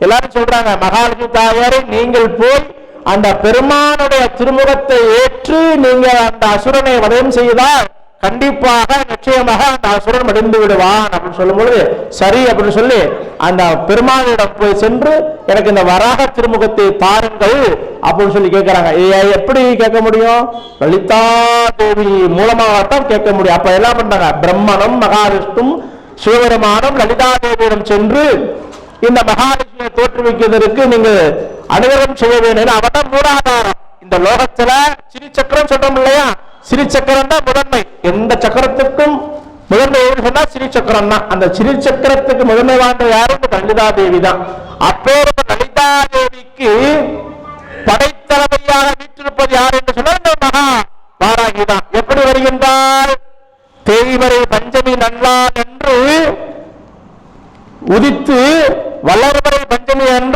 எல்லாரும் சொல்றாங்க, மகாலட்சுமி தாயாரை நீங்கள் போய் அந்த பெருமானுடைய திருமுகத்தை ஏற்று நீங்க அந்த அசுரனை வதம் செய்தால் கண்டிப்பாக நிச்சயமாக அந்த அசுரன் மடிந்து விடுவான் அப்படின்னு சொல்லும் பொழுது, சரி அப்படின்னு சொல்லி அந்த பெருமானிடம் போய் சென்று எனக்கு இந்த வராக திருமுகத்தை தாருங்கள் அப்படின்னு சொல்லி கேட்கிறாங்க. எப்படி கேட்க முடியும்? லலிதா தேவி மூலமாகத்தான் கேட்க முடியும். அப்ப எல்லாம் பண்றாங்க, பிரம்மனும் மகாவிஷ்ணும் சிவபெருமானும் லலிதா தேவியிடம் சென்று இந்த மகாலட்சுமியை தோற்றுவிக்கிறதுக்கு நீங்க அனுகிரகம் செய்ய வேண்டும். அவதான் மூலாதாரம். இந்த லோகத்துல சிறி சக்கரம் சொல்றோம் இல்லையா, சிறி சக்கரம் தான் முதன்மை. எந்த சக்கரத்துக்கும் முதன்மை சொன்னா சிறி சக்கரம் தான். அந்த சிறி சக்கரத்துக்கு முதன்மை வாழ்ந்த யாரும் லலிதா தேவி தான். அப்போது லலிதா தேவிக்கு படைத்தலைமையாக வீற்றிருப்பது யார் என்று சொன்னால் இந்த மகா வாராகி தான். எப்படி வருகின்றால், தேய்மறை பஞ்சமி நல்லான் என்று உதித்து வளர்மறை பஞ்சமி என்று